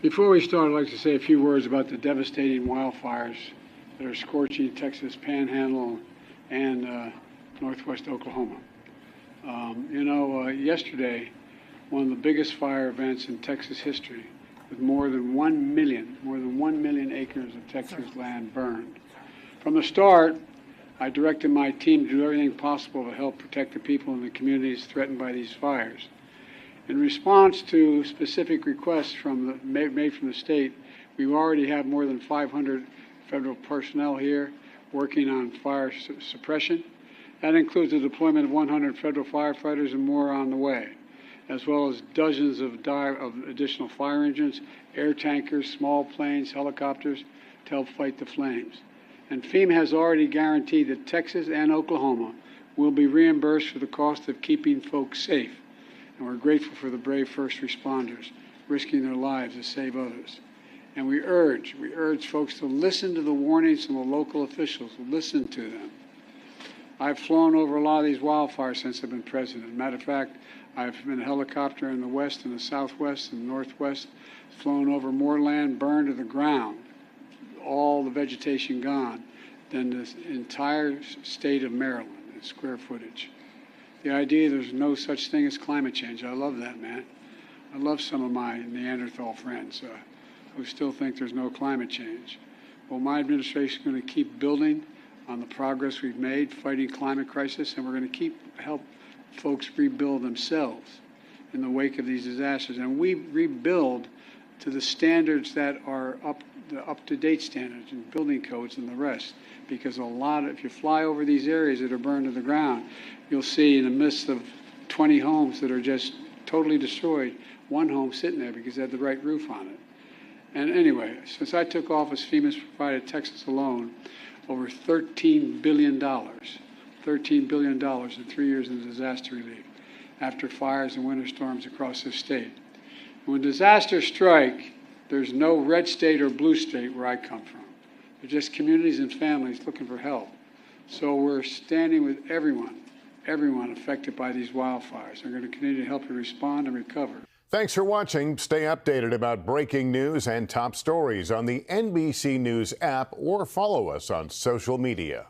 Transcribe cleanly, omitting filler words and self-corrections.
Before we start, I'd like to say a few words about the devastating wildfires that are scorching Texas Panhandle and northwest Oklahoma. Yesterday, one of the biggest fire events in Texas history, with more than 1 million acres of Texas land burned. From the start, I directed my team to do everything possible to help protect the people in the communities threatened by these fires. In response to specific requests made from the state, we already have more than 500 federal personnel here working on fire suppression. That includes the deployment of 100 federal firefighters and more on the way, as well as dozens of additional fire engines, air tankers, small planes, helicopters to help fight the flames. And FEMA has already guaranteed that Texas and Oklahoma will be reimbursed for the cost of keeping folks safe. And we're grateful for the brave first responders risking their lives to save others. And we urge folks to listen to the warnings from the local officials, listen to them. I've flown over a lot of these wildfires since I've been president. Matter of fact, I've been a helicopter in the west and the southwest and northwest, flown over more land burned to the ground, all the vegetation gone, than the entire state of Maryland in square footage. The idea there's no such thing as climate change, I love that, man. I love some of my Neanderthal friends who still think there's no climate change. Well, my administration is going to keep building on the progress we've made fighting climate crisis, and we're going to help folks rebuild themselves in the wake of these disasters. And we rebuild to the standards that are the up-to-date standards and building codes and the rest. Because if you fly over these areas that are burned to the ground, you'll see in the midst of 20 homes that are just totally destroyed, one home sitting there because it had the right roof on it. And anyway, since I took office, FEMA's provided Texas alone over $13 billion in 3 years in disaster relief after fires and winter storms across the state. And when disasters strike, there's no red state or blue state where I come from. They're just communities and families looking for help. So we're standing with everyone affected by these wildfires. We're going to continue to help you respond and recover. Thanks for watching. Stay updated about breaking news and top stories on the NBC News app or follow us on social media.